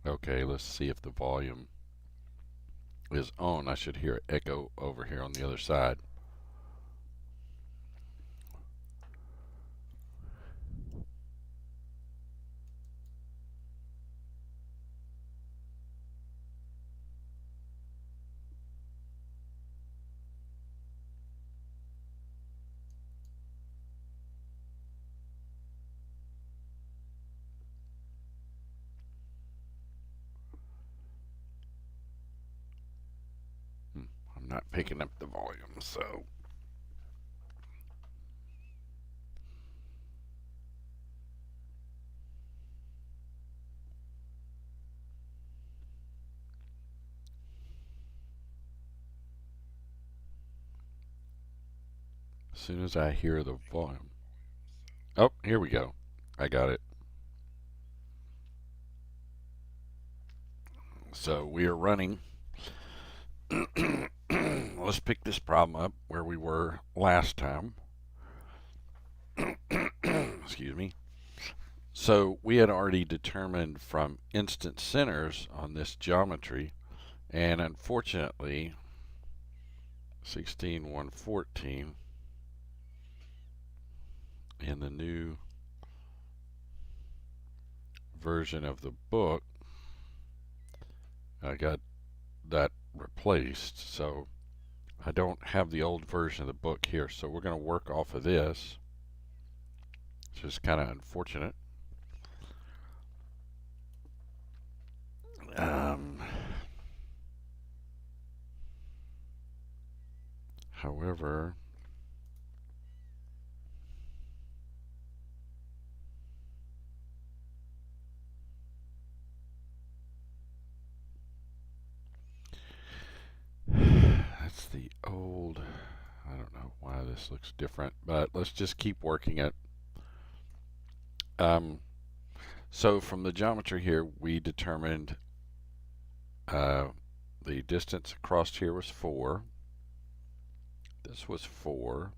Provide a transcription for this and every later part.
Okay, let's see if the volume is on. I should hear it echo over here on the other side. I'm not picking up the volume, so as soon as I hear the volume. Oh, here we go. I got it. So we are running. Let's pick this problem up where we were last time. Excuse me. So we had already determined from instant centers on this geometry, and unfortunately 16114 in the new version of the book, I got that replaced. So I don't have the old version of the book here, so we're going to work off of this. It's just kind of unfortunate. However, that's the old. I don't know why this looks different, but let's just keep working it. So from the geometry here, we determined the distance across here was 4. This was 4.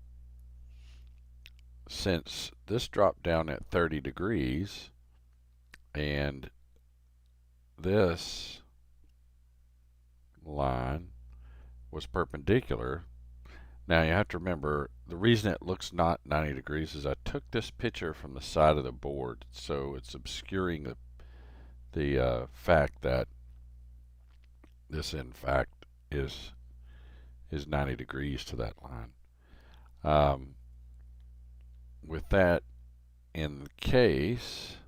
Since this dropped down at 30 degrees and this line was perpendicular. Now you have to remember, the reason it looks not 90 degrees is I took this picture from the side of the board, so it's obscuring the fact that this in fact is 90 degrees to that line. With that in the case,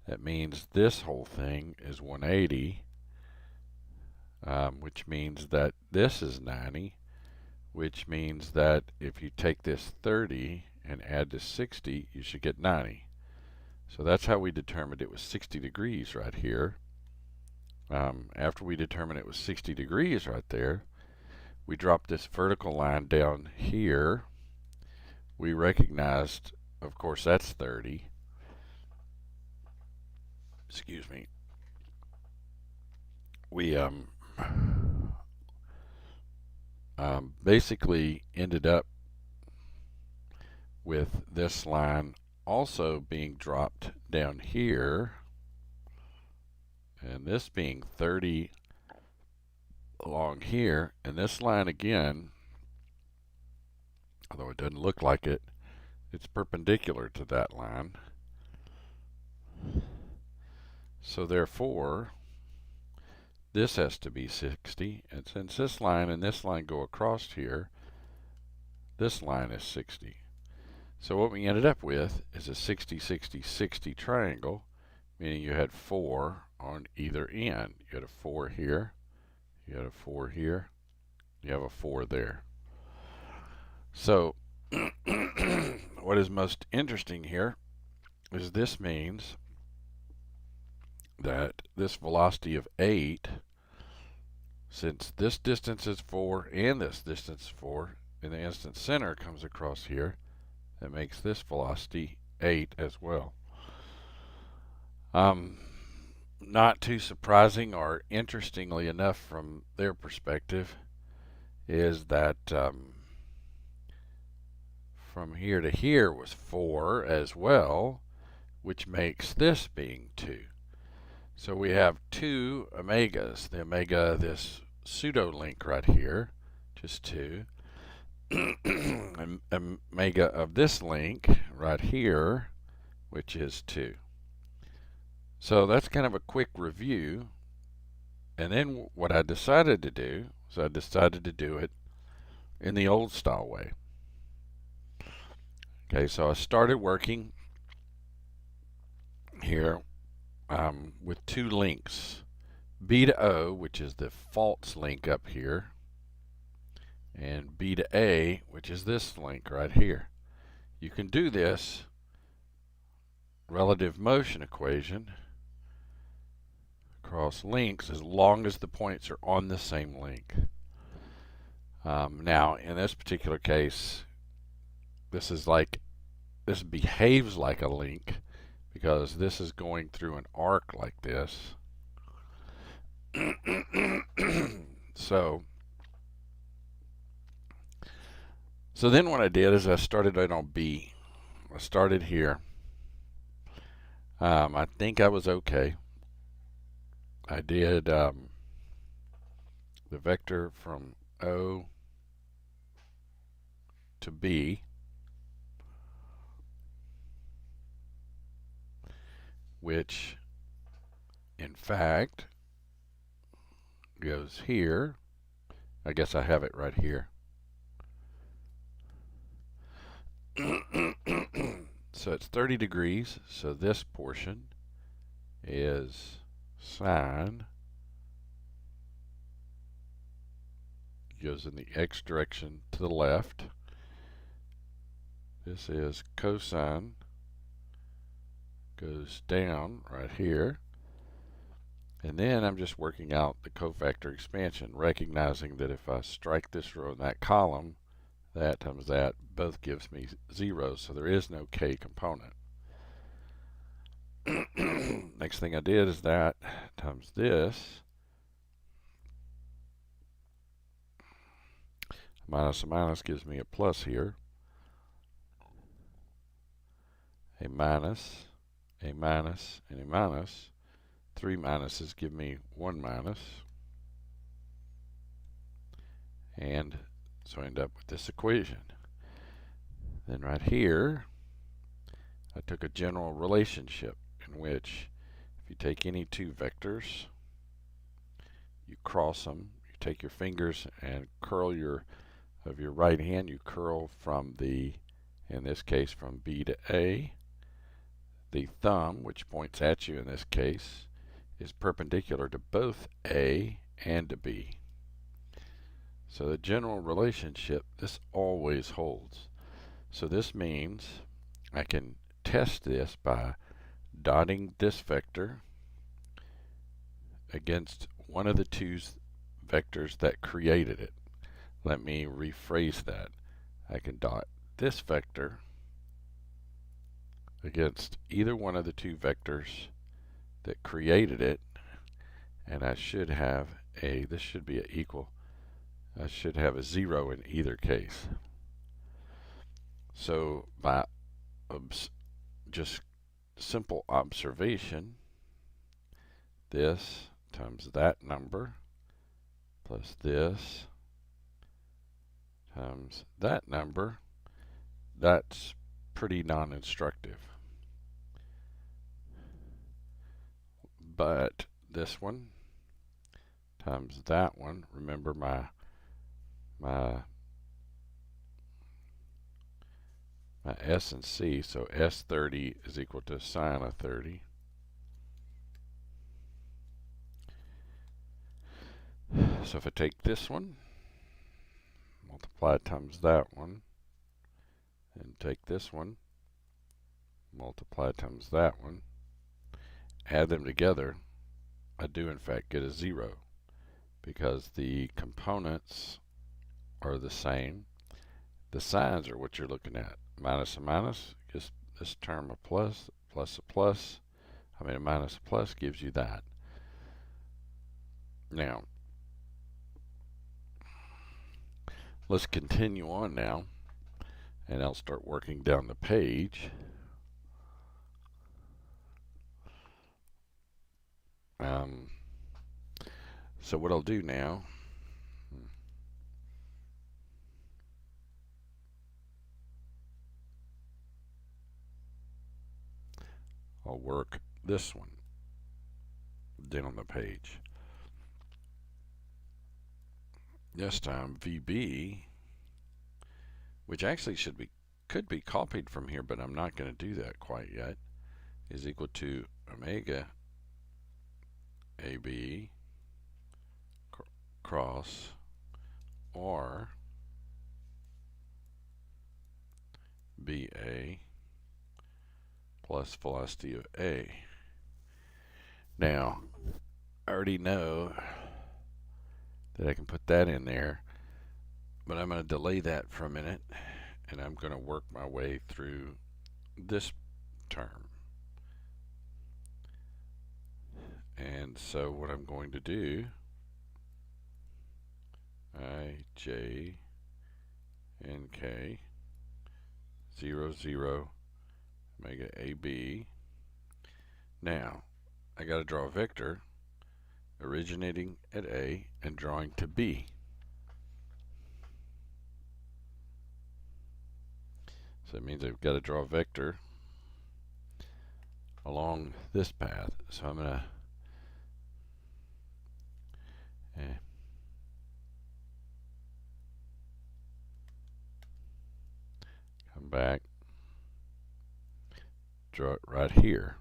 that means this whole thing is 180, which means that this is 90, which means that if you take this 30 and add to 60, you should get 90. So that's how we determined it was 60 degrees right here. After we determined it was 60 degrees right there, we dropped this vertical line down here. We recognized, of course, that's 30. Excuse me. We basically ended up with this line also being dropped down here, and this being 30 along here, and this line again, although it doesn't look like it, it's perpendicular to that line. So therefore, this has to be 60, and since this line and this line go across here, this line is 60. So what we ended up with is a 60-60-60 triangle, meaning you had 4 on either end. You had a 4 here, you had a 4 here, you have a 4 there. So what is most interesting here is this means that this velocity of 8, since this distance is 4 and this distance is 4, and the instant center comes across here, that makes this velocity 8 as well. Not too surprising, or interestingly enough from their perspective, is that from here to here was 4 as well, which makes this being 2. So we have two omegas. The omega, this pseudo link right here, just 2. Omega of this link right here, which is 2. So that's kind of a quick review. And then what I decided to do is I decided to do it in the old style way. Okay, so I started working here with 2 links. B to O, which is the false link up here, and B to A, which is this link right here. You can do this relative motion equation across links as long as the points are on the same link. Now, in this particular case, this behaves like a link because this is going through an arc like this. So then what I did is I started right on B. I started here. I think I was okay. I did the vector from O to B, which in fact goes here. I guess I have it right here. So it's 30 degrees, so this portion is sine, goes in the x direction to the left. This is cosine, goes down right here. And then I'm just working out the cofactor expansion, recognizing that if I strike this row in that column, that times that both gives me 0, so there is no k component. Next thing I did is that times this. Minus a minus gives me a plus here. A minus, a minus, and a minus. 3 minuses give me 1 minus. And so I end up with this equation. Then right here, I took a general relationship in which if you take any 2 vectors, you cross them, you take your fingers and curl your right hand, you curl from in this case, from B to A. The thumb, which points at you in this case, is perpendicular to both A and to B. So the general relationship, this always holds. So this means I can test this by dotting this vector against one of the 2 vectors that created it. Let me rephrase that. I can dot this vector against either one of the 2 vectors that created it, and I should have this should be an equal. I should have a 0 in either case. So by just simple observation, this times that number plus this times that number, that's pretty non-instructive. But this one times that one, remember my S and C, so S30 is equal to sine of 30. So if I take this one, multiply times that one, and take this one, multiply times that one, add them together, I do in fact get a 0 because the components are the same. The signs are what you're looking at. Minus a minus gives this term a plus, plus a plus. A minus a plus gives you that. Now, let's continue on now, and I'll start working down the page. Um, so what I'll do now, I'll work this one down the page. This time VB, which actually could be copied from here, but I'm not going to do that quite yet, is equal to omega AB cross R BA plus velocity of A. Now, I already know that I can put that in there, but I'm going to delay that for a minute, and I'm going to work my way through this term. And so what I'm going to do, I, J, N, K, 0, 0, omega AB. Now, I got to draw a vector originating at A and drawing to B. So it means I've got to draw a vector along this path. So I'm going to come back, draw it right here.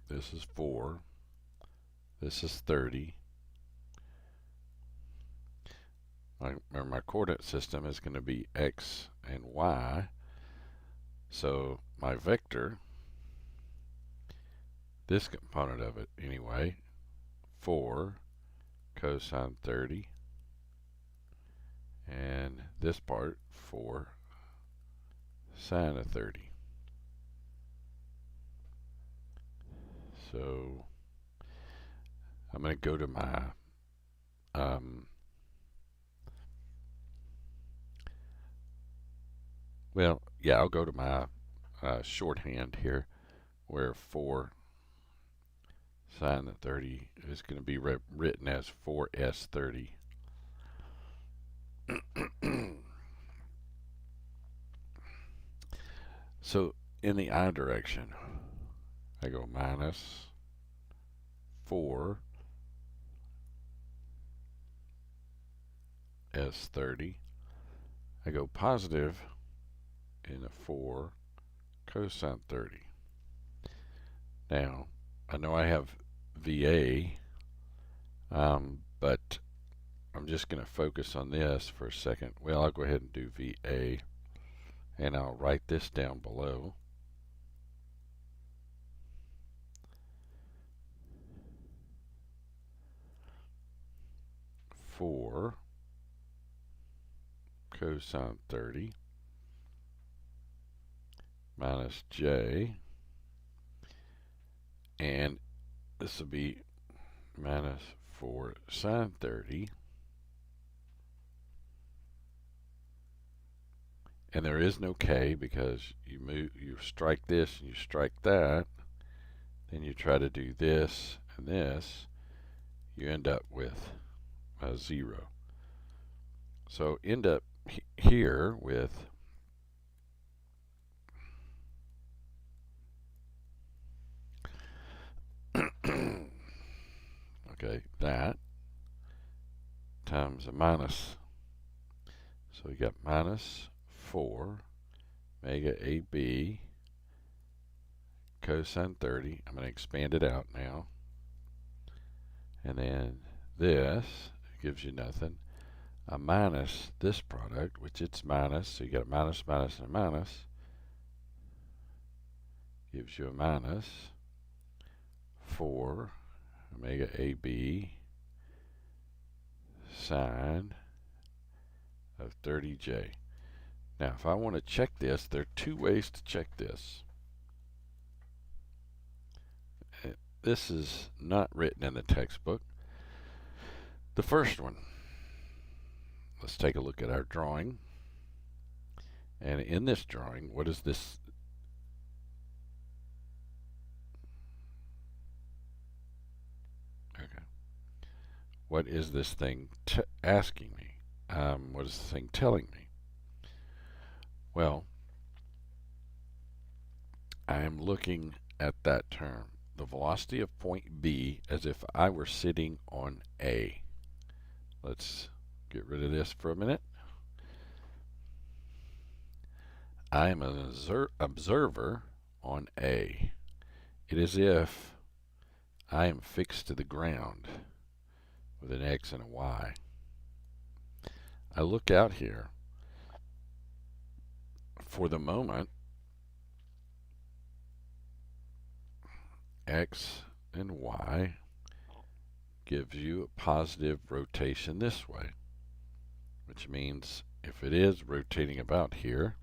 This is 4. This is 30. My coordinate system is going to be x and y. So my vector, this component of it anyway, 4 cosine 30, and this part 4 sine of 30. So I'm going to go to my I'll go to my shorthand here, where 4 sine of 30 is going to be written as 4s30. So in the I direction, I go minus 4 s30. I go positive in a 4 cosine 30. Now, I know I have VA, but I'm just going to focus on this for a second. Well, I'll go ahead and do VA, and I'll write this down below. Four cosine 30 minus J, and this will be minus 4 sine 30, and there is no K because you strike this and you strike that, then you try to do this and this, you end up with a 0. So end up here with okay, that times a minus. So we got minus 4 omega AB cosine 30. I'm going to expand it out now. And then this gives you nothing. A minus this product, which it's minus, so you got a minus, minus, and a minus, gives you a minus 4 omega AB sine of 30J. Now, if I want to check this, there are two ways to check this. This is not written in the textbook. The first one, let's take a look at our drawing. And in this drawing, what is this what is this thing asking me? What is the thing telling me? Well, I am looking at that term, the velocity of point B, as if I were sitting on A. Let's get rid of this for a minute. I am an observer on A. It is if I am fixed to the ground with an X and a Y. I look out here. For the moment, X and Y gives you a positive rotation this way, which means if it is rotating about here,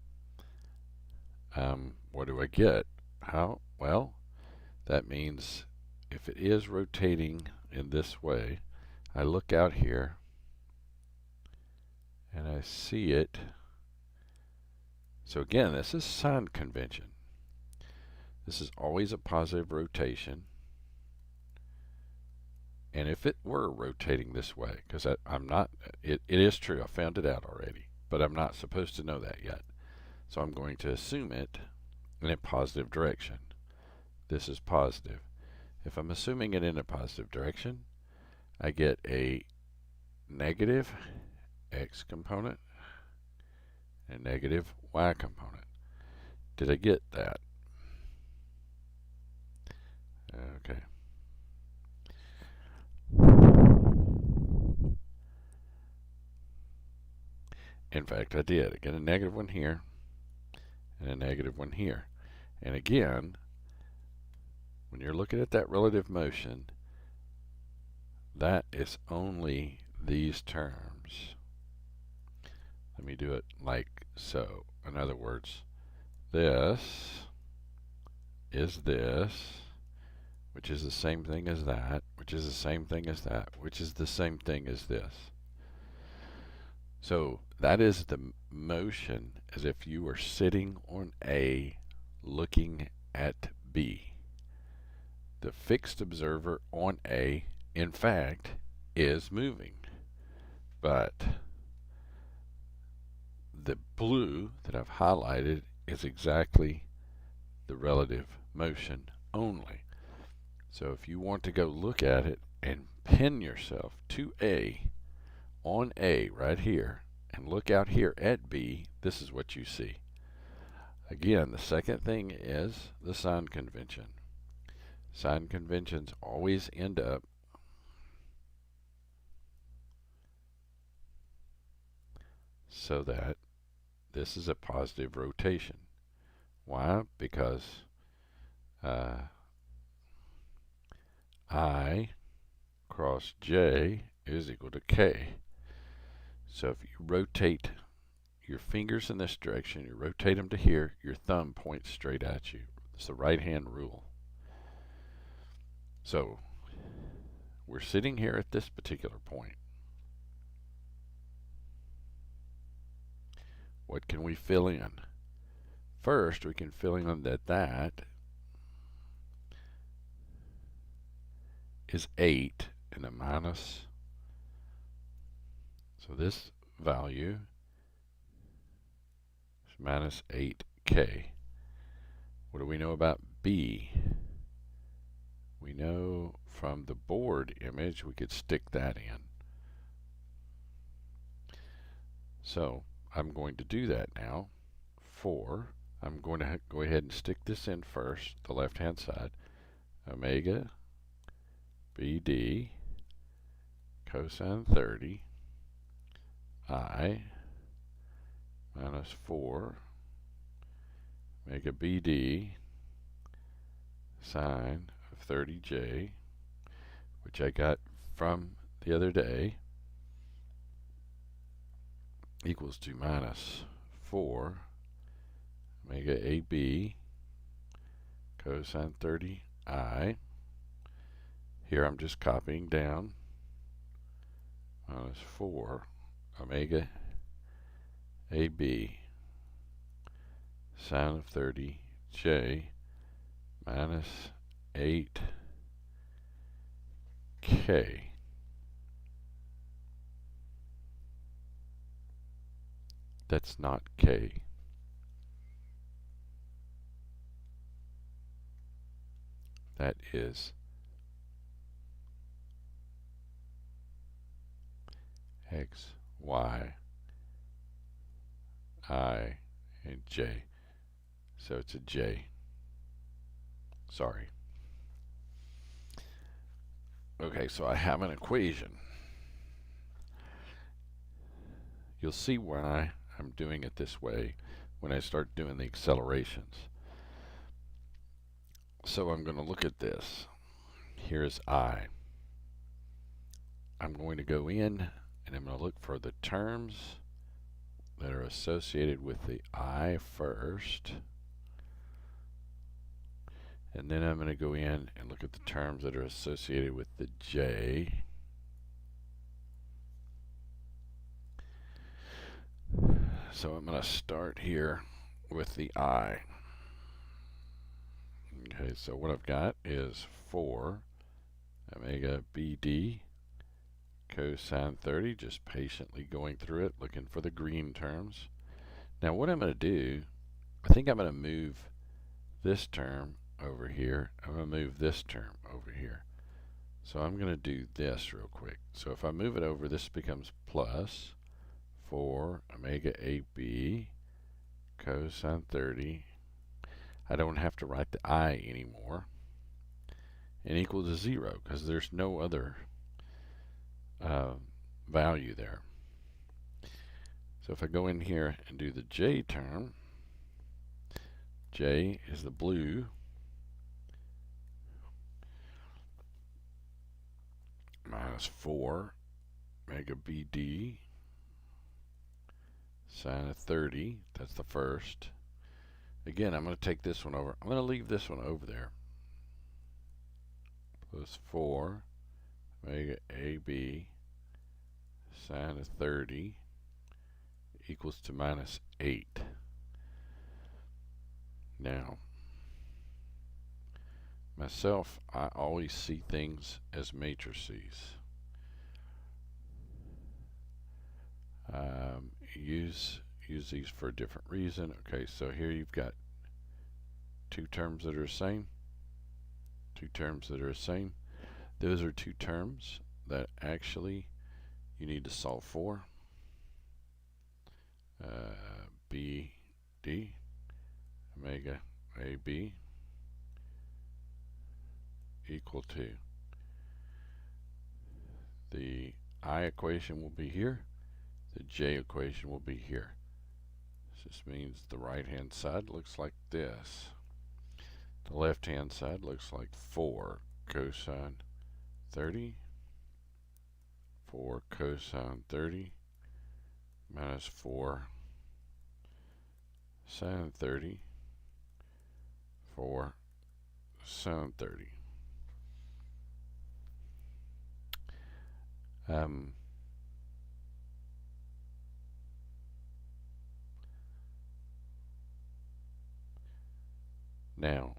what do I get? How? Well, that means if it is rotating in this way, I look out here and I see it. So again, this is sign convention. This is always a positive rotation. And if it were rotating this way, because I'm not, it is true, I found it out already, but I'm not supposed to know that yet. So I'm going to assume it in a positive direction. This is positive. If I'm assuming it in a positive direction, I get a negative X component and negative Y component. Did I get that? Okay. In fact, I did. I get a negative one here and a negative one here. And again, when you're looking at that relative motion, that is only these terms. Let me do it like so. In other words, this is this, which is the same thing as that, which is the same thing as that, which is the same thing as this. So that is the motion as if you were sitting on A looking at B. The fixed observer on A, in fact, is moving. But the blue that I've highlighted is exactly the relative motion only. So if you want to go look at it and pin yourself to A, on A right here, and look out here at B, this is what you see. Again, the second thing is the sign convention. Sign conventions always end up so that this is a positive rotation. Why? Because I cross J is equal to K. So if you rotate your fingers in this direction, you rotate them to here, your thumb points straight at you. It's the right hand rule. So we're sitting here at this particular point. What can we fill in? First, we can fill in that is 8 and a minus. So this value is minus 8k. What do we know about B? We know from the board image we could stick that in. So I'm going to do that now. I'm going to go ahead and stick this in first, the left hand side. Omega BD cosine 30 I minus 4 omega BD sine of 30J, which I got from the other day, equals to minus 4 omega AB cosine 30I. Here I'm just copying down minus 4 omega AB sine of 30J minus 8K. that's not k. That is x, y, I, and j. So it's a j. Sorry. Okay, so I have an equation. You'll see why I'm doing it this way when I start doing the accelerations. So I'm going to look at this. Here's I. I'm going to go in and I'm going to look for the terms that are associated with the I first. And then I'm going to go in and look at the terms that are associated with the j. So I'm going to start here with the I. Okay, so what I've got is 4 omega BD cosine 30, just patiently going through it, looking for the green terms. Now what I'm going to do, I think I'm going to move this term over here. I'm going to move this term over here. So I'm going to do this real quick. So if I move it over, this becomes plus 4 omega AB cosine 30. I don't have to write the I anymore. And equal to 0 because there's no other value there. So if I go in here and do the j term, j is the blue, minus 4 omega BD sine of 30, that's the first. Again, I'm going to take this one over. I'm going to leave this one over there. Plus 4 omega AB sine of 30 equals to minus 8. Now, myself, I always see things as matrices. Use these for a different reason. Okay, so here you've got two terms that are the same. Two terms that are the same. Those are two terms that actually you need to solve for. BD omega AB equal to the I equation will be here, the j equation will be here. This means the right hand side looks like this. The left hand side looks like 4 cosine 30, 4 cosine 30 minus 4 sine 30, 4 sine 30. Now,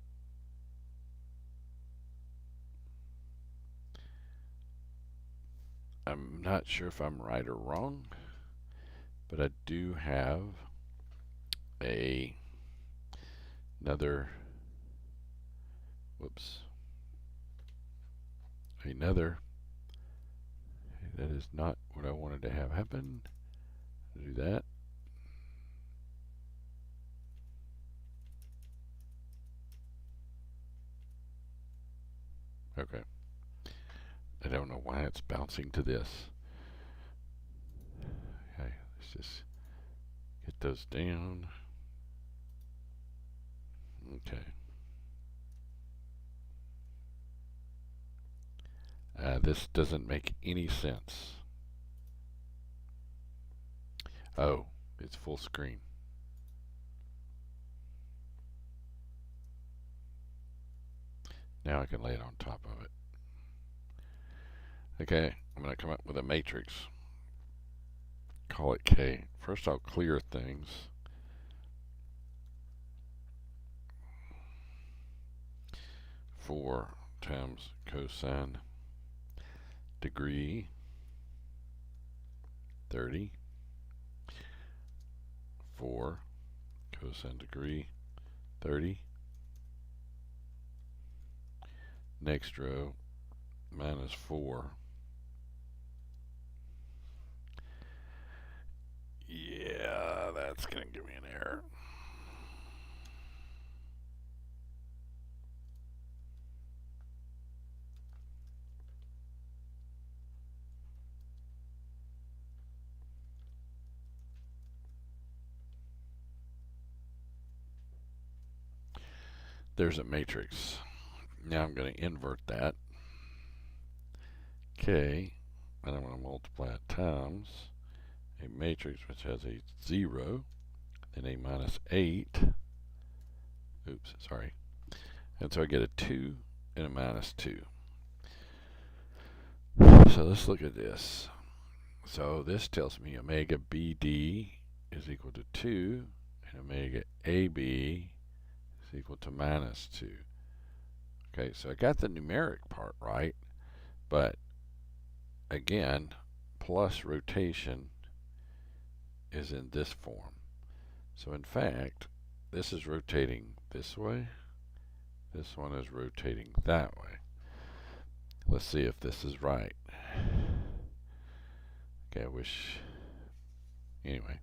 I'm not sure if I'm right or wrong, but I do have another that is not what I wanted to have happen. Do that. Okay. I don't know why it's bouncing to this. Okay, let's just get those down. Okay. This doesn't make any sense. Oh, it's full screen. Now I can lay it on top of it. Okay, I'm going to come up with a matrix. Call it K. First I'll clear things. Four times cosine degree 30 4 cosine degree 30. Next row, minus 4. Yeah, that's going to give me an error. There's a matrix. Now I'm going to invert that. K, and I'm going to multiply it times a matrix which has a 0, then a minus 8. Oops, sorry. And so I get a 2 and a minus 2. So let's look at this. So this tells me omega BD is equal to 2, and omega AB is equal to minus 2. Okay, so I got the numeric part right, but again, plus rotation is in this form. So in fact, this is rotating this way. This one is rotating that way. Let's see if this is right. Okay, I wish... Anyway.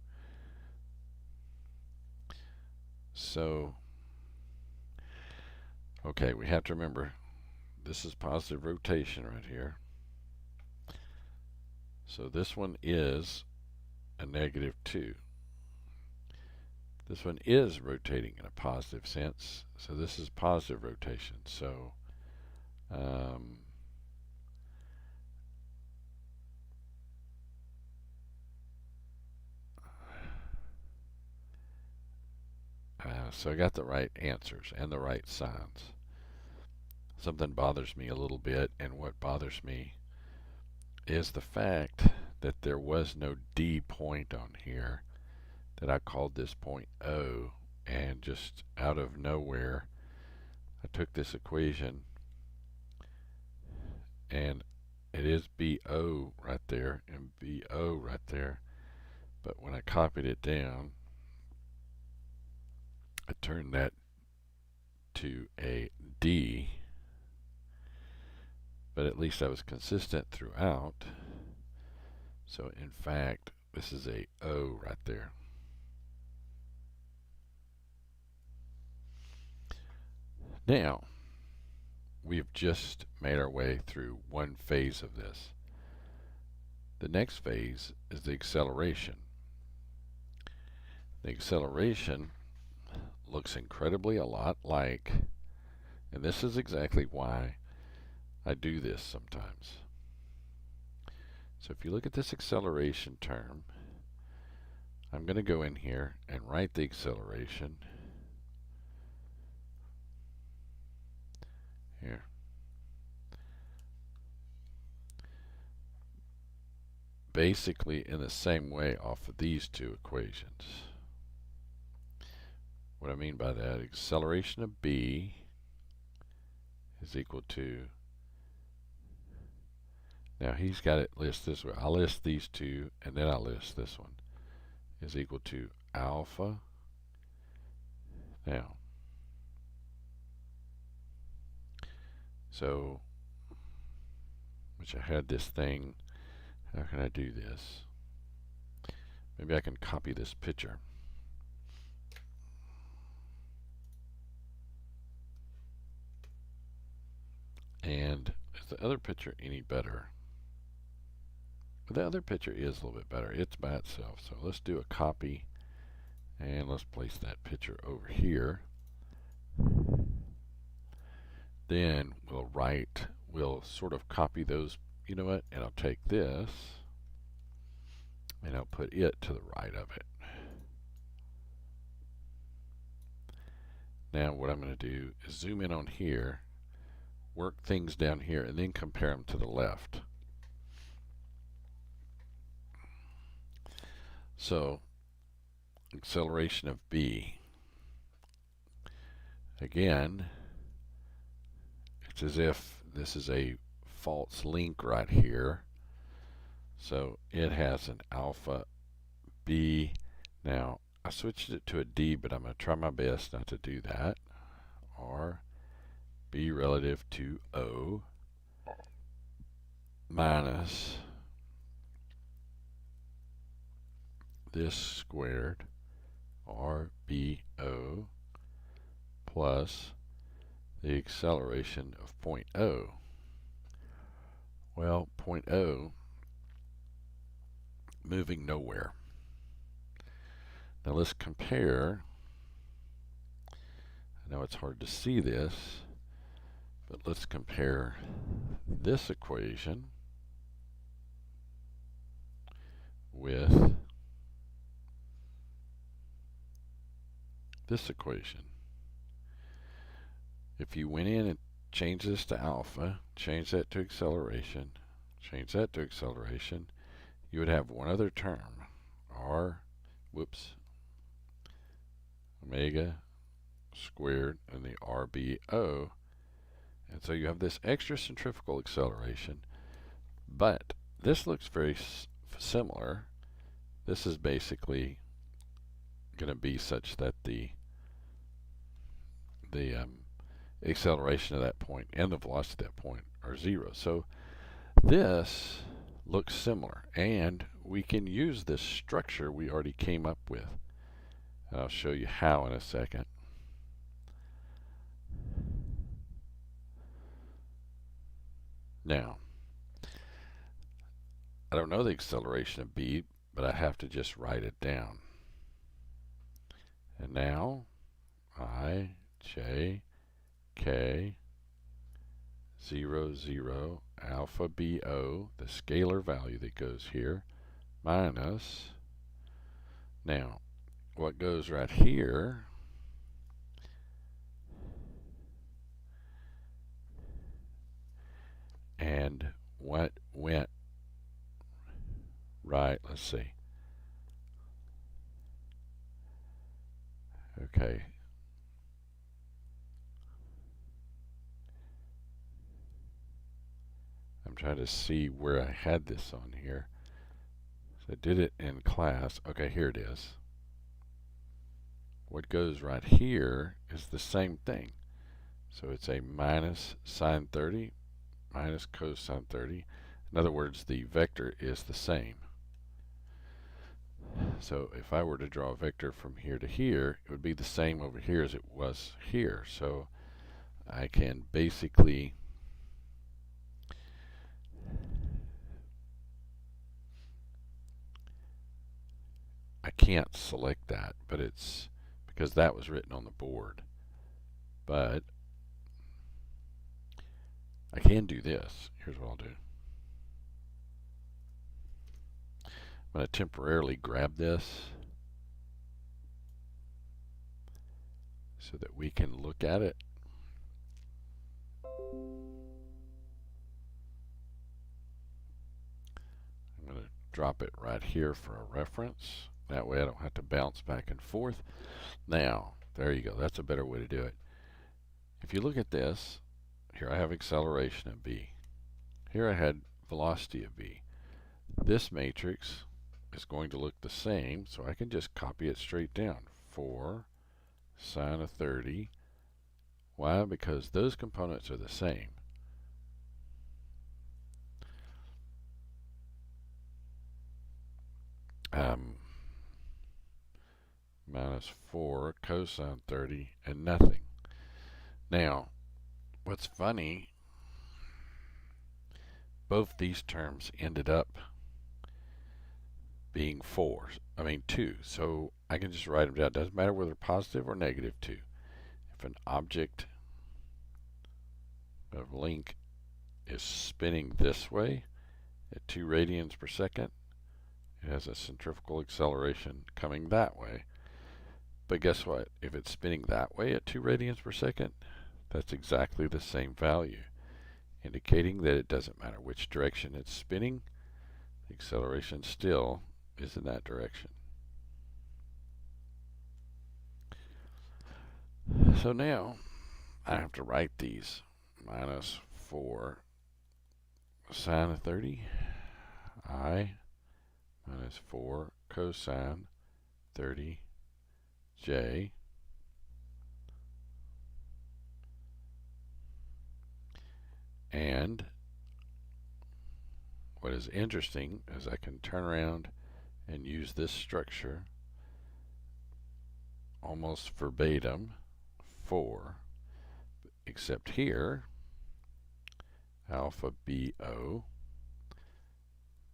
So... Okay, we have to remember, this is positive rotation right here. So this one is a negative 2. This one is rotating in a positive sense, so this is positive rotation. So so I got the right answers and the right signs. Something bothers me a little bit, and what bothers me is the fact that there was no D point on here, that I called this point O, and just out of nowhere I took this equation and it is BO right there and BO right there, but when I copied it down I turned that to a D, but at least I was consistent throughout. So in fact this is a O right there. Now we've just made our way through one phase of this. The next phase is the acceleration. The acceleration looks incredibly a lot like, and this is exactly why I do this sometimes. So if you look at this acceleration term, I'm going to go in here and write the acceleration here. Basically in the same way off of these two equations. What I mean by that, acceleration of B is equal to, now he's got it listed this way, I'll list these two and then I'll list this one, is equal to alpha. Now, so, which I had this thing, how can I do this? Maybe I can copy this picture. And is the other picture any better? But the other picture is a little bit better. It's by itself. So let's do a copy and let's place that picture over here. Then we'll sort of copy those, you know what, and I'll take this and I'll put it to the right of it. Now what I'm going to do is zoom in on here, work things down here, and then compare them to the left. So, acceleration of B. Again, it's as if this is a false link right here. So it has an alpha B. Now, I switched it to a D, but I'm going to try my best not to do that. R B relative to O minus this squared RBO plus the acceleration of point O. Well, point O moving nowhere. Now let's compare. I know it's hard to see this, but let's compare this equation with this equation. If you went in and changed this to alpha, change that to acceleration, change that to acceleration, you would have one other term, omega squared and the RBO. And so you have this extra centrifugal acceleration, but this looks very similar. This is basically going to be such that the acceleration of that point and the velocity at that point are zero. So this looks similar, and we can use this structure we already came up with. I'll show you how in a second. Now, I don't know the acceleration of B, but I have to just write it down. And now, I, J, K, 0, 0, alpha BO, the scalar value that goes here, minus, now, what goes right here and what went right, let's see. Okay. I'm trying to see where I had this on here. So I did it in class. Okay, here it is. What goes right here is the same thing. So it's a minus sine 30 minus cosine 30. In other words, the vector is the same. So if I were to draw a vector from here to here, it would be the same over here as it was here. So I can basically I can't select that, but it's because that was written on the board. But I can do this. Here's what I'll do. I'm going to temporarily grab this so that we can look at it. I'm going to drop it right here for a reference. That way I don't have to bounce back and forth. Now, there you go. That's a better way to do it. If you look at this, here I have acceleration of B. Here I had velocity of B. This matrix is going to look the same, so I can just copy it straight down. 4 sine of 30. Why? Because those components are the same. Minus 4 cosine 30 and nothing. Now, what's funny, both these terms ended up being 2. So I can just write them down. It doesn't matter whether positive or negative 2. If an object of length is spinning this way at 2 radians per second, it has a centrifugal acceleration coming that way. But guess what? If it's spinning that way at 2 radians per second, that's exactly the same value, indicating that it doesn't matter which direction it's spinning, the acceleration still is in that direction. So now I have to write these. Minus 4 sine of 30, I minus 4 cosine 30 J. And what is interesting is I can turn around and use this structure almost verbatim for, except here, alpha BO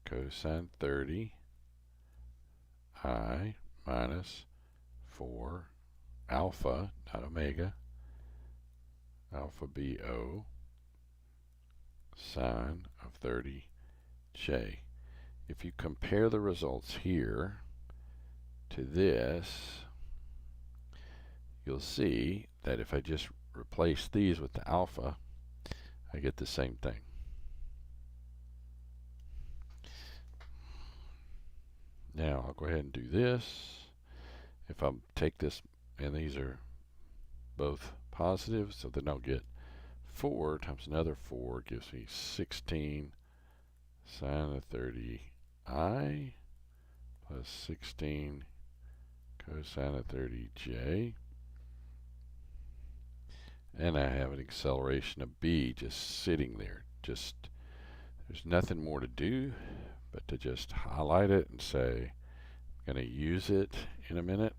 cosine 30 I minus 4 alpha, not omega, alpha BO sine of 30 J. If you compare the results here to this, you'll see that if I just replace these with the alpha, I get the same thing. Now I'll go ahead and do this. If I take this, and these are both positive, so then I'll get 4 times another 4 gives me 16 sine of 30 I plus 16 cosine of 30 J. And I have an acceleration of B just sitting there. There's nothing more to do but to just highlight it and say, I'm going to use it in a minute.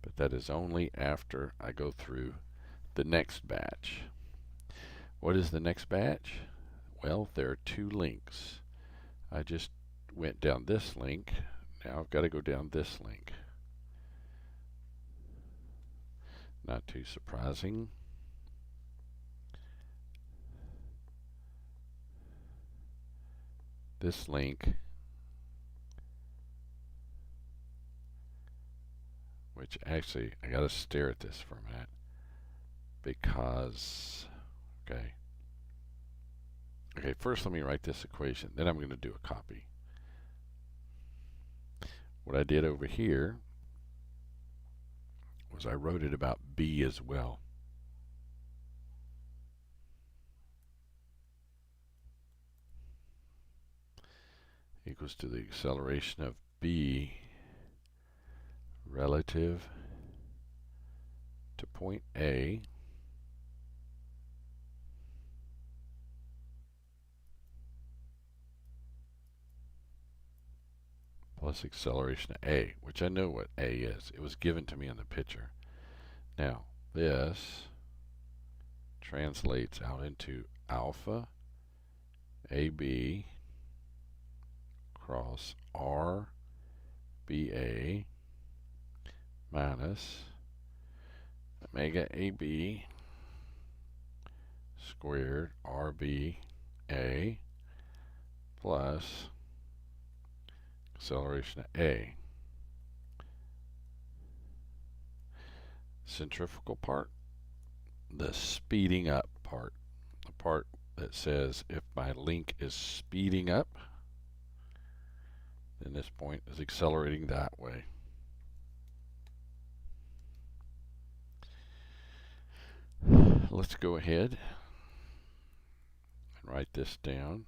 But that is only after I go through the next batch. What is the next batch? Well, there are 2 links. I just went down this link. Now I've got to go down this link. Not too surprising. This link, which actually, I got to stare at this for a minute because, okay, first let me write this equation, then I'm going to do a copy. What I did over here was I wrote it about B as well. Equals to the acceleration of B relative to point A plus acceleration of A, which I know what A is. It was given to me in the picture. Now, this translates out into alpha AB cross RBA minus omega AB squared RBA plus acceleration of A. Centrifugal part, the speeding up part, the part that says if my link is speeding up, then this point is accelerating that way. Let's go ahead and write this down.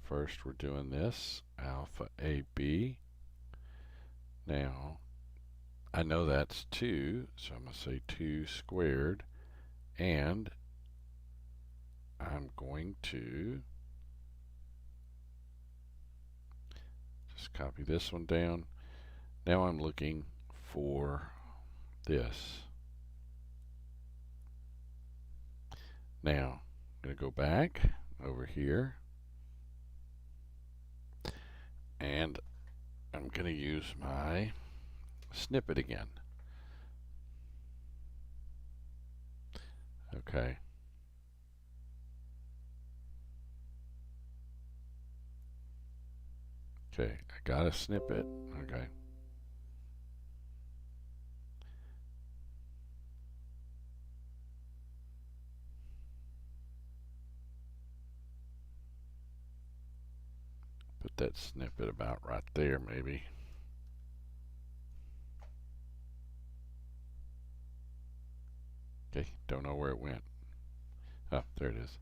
First we're doing this, alpha AB. Now, I know that's 2, so I'm going to say 2 squared, and I'm going to just copy this one down. Now I'm looking for this. Now, I'm going to go back over here, and I'm going to use my snippet again. Okay. Okay, I got a snippet. Okay. Put that snippet about right there, maybe. Okay, don't know where it went. Oh, there it is.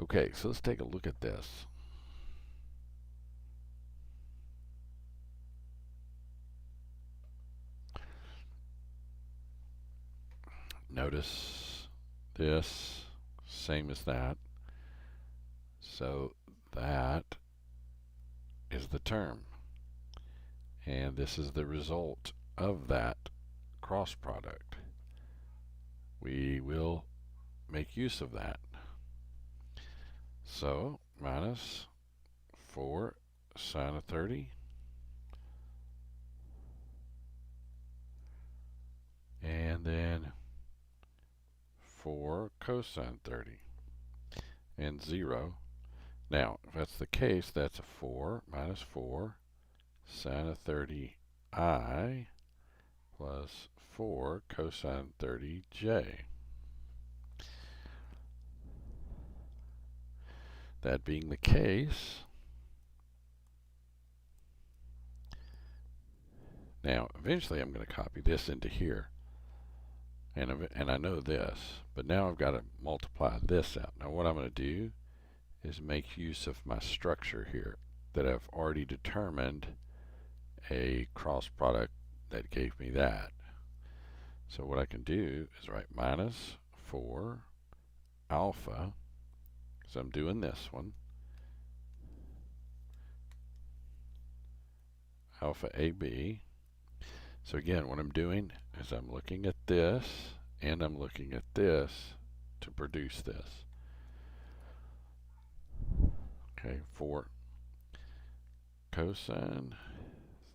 Okay, so let's take a look at this. Notice this, same as that. So that is the term. And this is the result of that cross product. We will make use of that. So minus 4 sine of 30 and then 4 cosine 30 and 0. Now, if that's the case, that's a 4 minus 4 sine of 30i plus 4 cosine 30j. That being the case, now eventually I'm going to copy this into here. And I know this, but now I've got to multiply this out. Now what I'm going to do is make use of my structure here that I've already determined a cross product that gave me that. So what I can do is write minus 4 alpha, so I'm doing this one, alpha AB. So again, what I'm doing is I'm looking at this and I'm looking at this to produce this. Okay, 4 cosine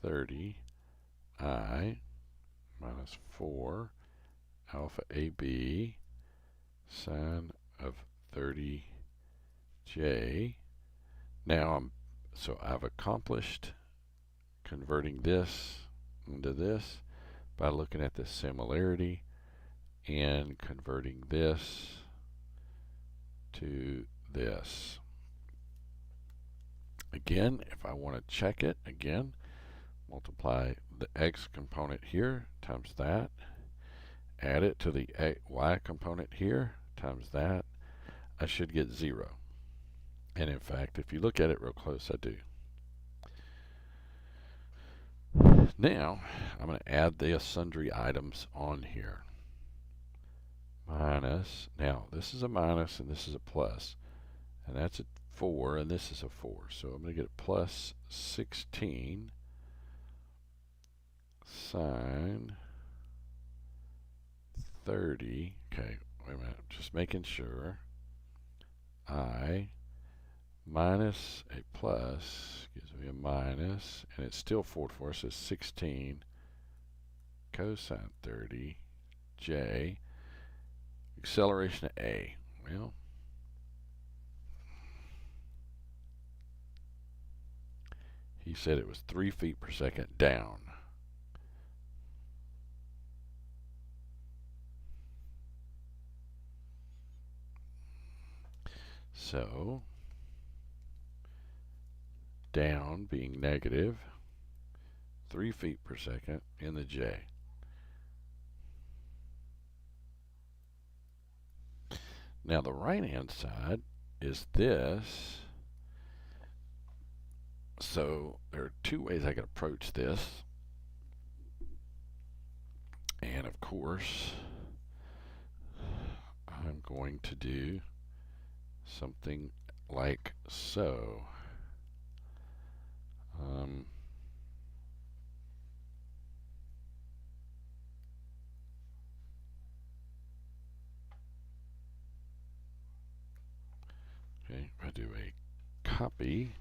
30 I minus 4 alpha AB sine of 30 j. Now I've accomplished converting this into this by looking at the similarity and converting this to this. Again, if I want to check it again, multiply the x component here times that, add it to the y component here times that, I should get 0. And in fact, if you look at it real close, I do. Now, I'm going to add the sundry items on here. Minus, now this is a minus and this is a plus. And that's a 4 and this is a 4. So I'm going to get a plus 16 sine 30. Okay, wait a minute, just making sure. I minus a plus gives me a minus, and it's still 4 to 4, so 16 cosine 30 j. Acceleration of A. Well, he said it was 3 feet per second down. So, down being negative 3 feet per second in the j. Now the right hand side is this. So there are two ways I could approach this. And of course, I'm going to do something like so. Okay, if I do a copy,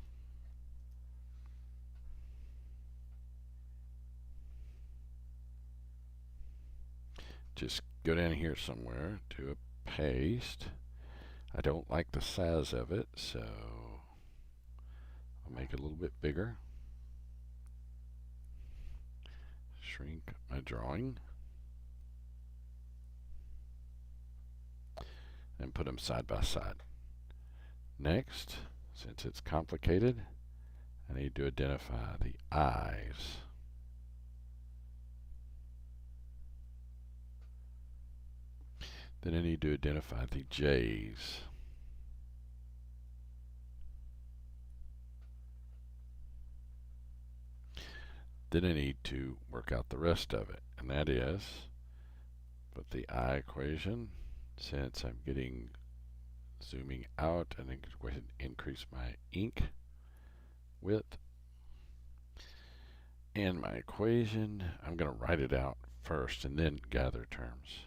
just go down here somewhere, do a paste. I don't like the size of it, so I'll make it a little bit bigger. Shrink my drawing. And put them side by side. Next, since it's complicated, I need to identify the I's. Then I need to identify the J's. then I need to work out the rest of it, and that is with the I equation, since I'm zooming out, and then go ahead and increase my ink width. And my equation, I'm going to write it out first and then gather terms.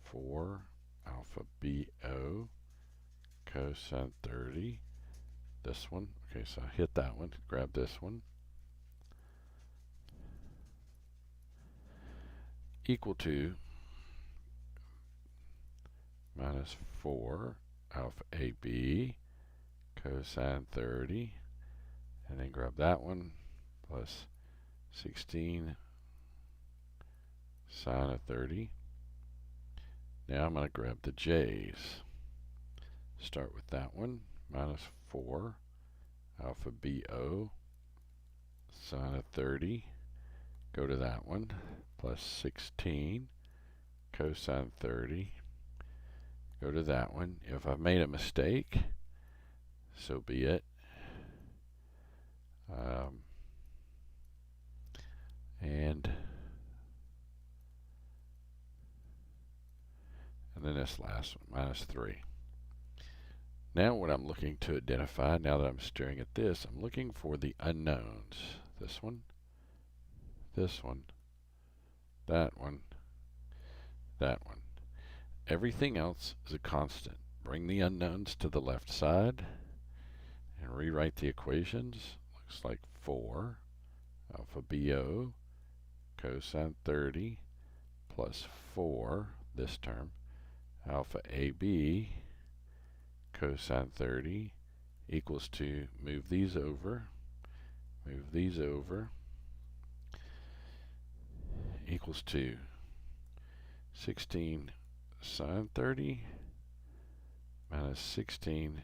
4 alpha BO cosine 30. This one. Okay, so I hit that one. Grab this one. Equal to minus 4 alpha AB cosine 30. And then grab that one. Plus 16 sine of 30. Now I'm going to grab the J's. Start with that one. Minus 4 alpha BO sine of 30. Go to that one. Plus 16 cosine 30. Go to that one. If I've made a mistake, so be it. And then this last one, minus 3. Now what I'm looking to identify, now that I'm staring at this, I'm looking for the unknowns. This one, that one, that one. Everything else is a constant. Bring the unknowns to the left side and rewrite the equations. Looks like 4 alpha BO cosine 30 plus 4, this term, alpha AB cosine 30 equals to, move these over, equals to 16 sine 30 minus 16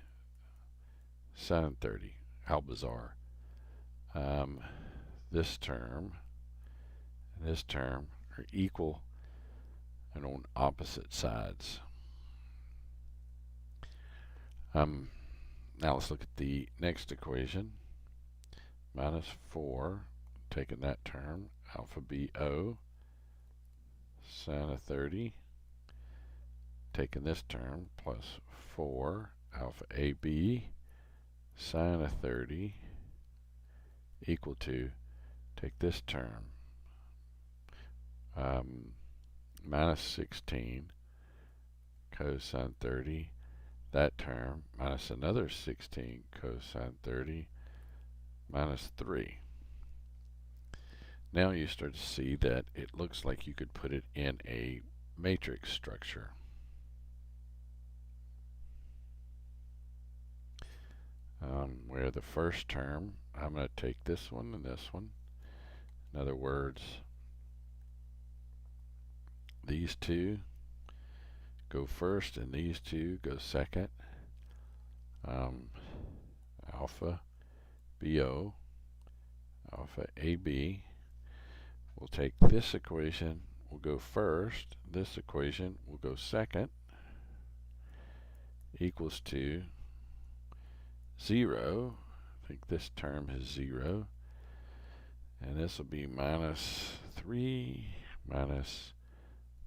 sine 30. How bizarre. This term and this term are equal and on opposite sides. Now let's look at the next equation. Minus 4, taking that term, alpha BO sine of 30, taking this term, plus 4 alpha AB sine of 30 equal to, take this term, minus 16 cosine 30, that term, minus another 16 cosine 30, minus 3. Now you start to see that it looks like you could put it in a matrix structure. Where the first term, I'm going to take this one and this one. In other words, these two go first and these two go second. Alpha BO, alpha AB. We'll take this equation, will go first. This equation will go second. Equals to 0. I think this term is 0. And this will be minus 3 minus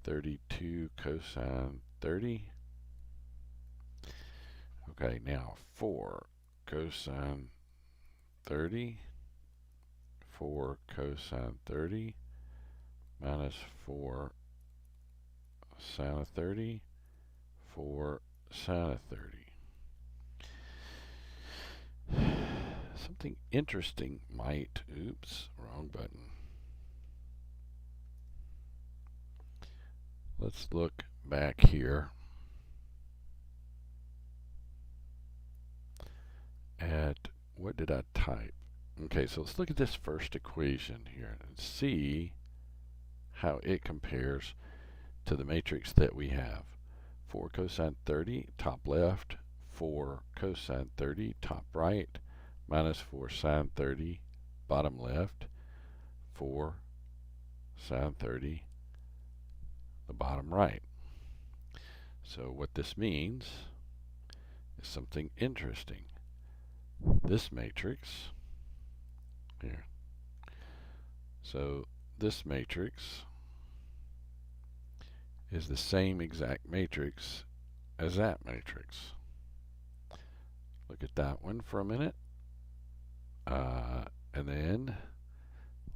32 cosine 30. Okay, now 4 cosine 30. 4 cosine 30 minus 4 sine of 30. 4 sine of 30. Something interesting might, oops, wrong button. Let's look back here at, what did I type? Okay, so let's look at this first equation here and see how it compares to the matrix that we have. 4 cosine 30, top left, 4 cosine 30, top right, minus 4 sine 30, bottom left, 4 sine 30, the bottom right. So what this means is something interesting. This matrix here So this matrix is the same exact matrix as that matrix. Look at that one for a minute. And then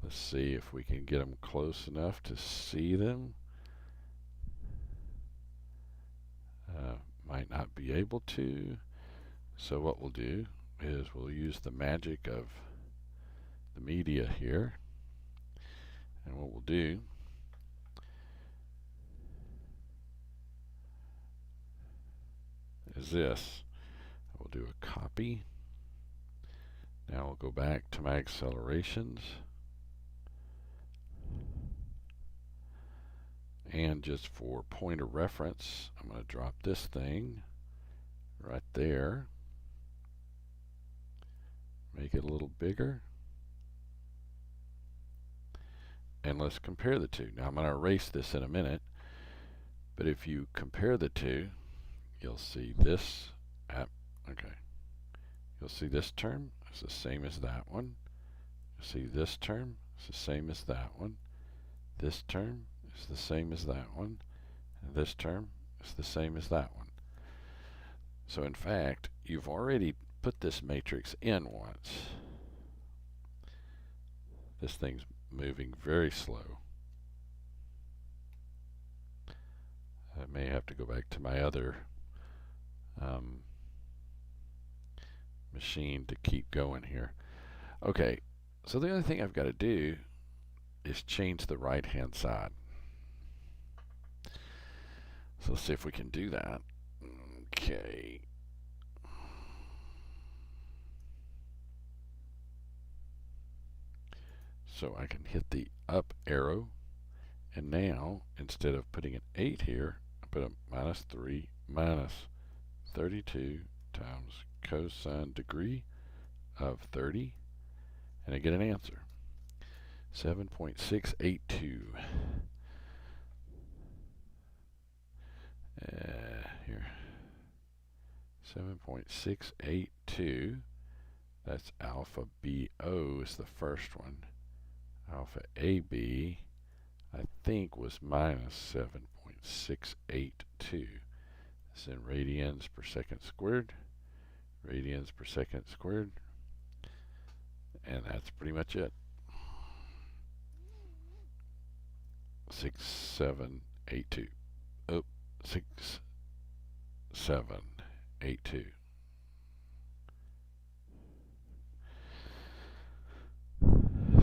let's see if we can get them close enough to see them. Might not be able to. So what we'll do is we'll use the magic of the media here. And what we'll do is this. We'll do a copy. Now we'll go back to my accelerations. And just for point of reference, I'm going to drop this thing right there. Make it a little bigger. And let's compare the two. Now I'm going to erase this in a minute. But if you compare the two, you'll see this. Okay. You'll see this term is the same as that one. You'll see this term is the same as that one. This term is the same as that one. And this term is the same as that one. So in fact, you've already put this matrix in once. This thing's moving very slow. I may have to go back to my other machine to keep going here. Okay, so the other thing I've got to do is change the right hand side. So let's see if we can do that. Okay. So I can hit the up arrow, and now instead of putting an 8 here, I put a minus 3 minus 32 times cosine degree of 30, and I get an answer. 7.682. Here. 7.682. That's alpha BO is the first one. Alpha AB, I think, was minus 7.682. It's in radians per second squared. Radians per second squared. And that's pretty much it. 6782. Oh, 6782.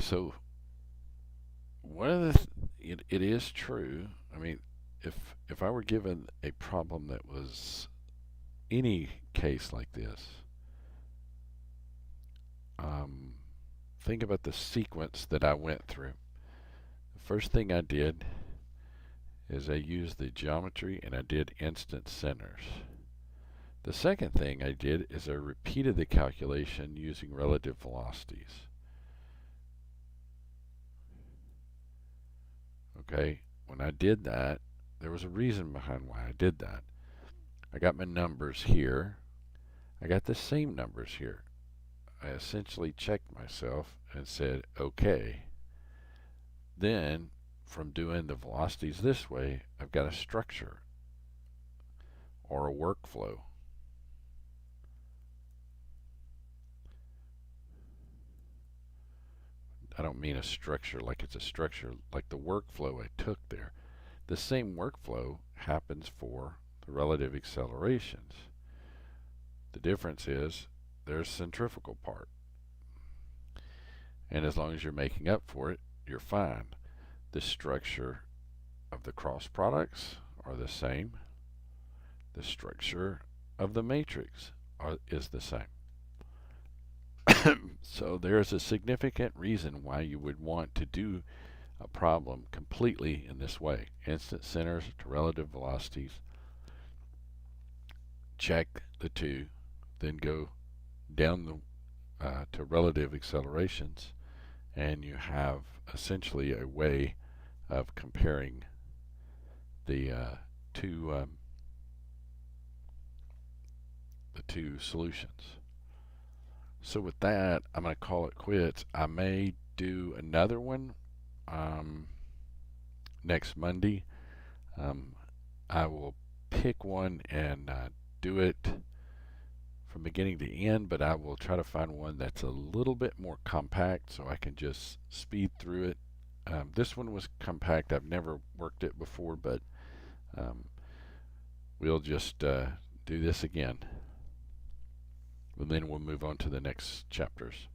So one of the it is true. I mean, if I were given a problem that was any case like this, think about the sequence that I went through. The first thing I did is I used the geometry and I did instant centers. The second thing I did is I repeated the calculation using relative velocities. Okay, when I did that, there was a reason behind why I did that. I got my numbers here. I got the same numbers here. I essentially checked myself and said, okay. Then, from doing the velocities this way, I've got a structure or a workflow. I don't mean a structure like it's a structure, like the workflow I took there. The same workflow happens for the relative accelerations. The difference is there's centrifugal part. And as long as you're making up for it, you're fine. The structure of the cross products are the same. The structure of the matrix is the same. So there's a significant reason why you would want to do a problem completely in this way. Instant centers to relative velocities. Check the two, then go down to relative accelerations, and you have essentially a way of comparing the two solutions. So with that, I'm going to call it quits. I may do another one next Monday. I will pick one and do it from beginning to end, but I will try to find one that's a little bit more compact so I can just speed through it. This one was compact. I've never worked it before, but we'll just do this again. And then we'll move on to the next chapters.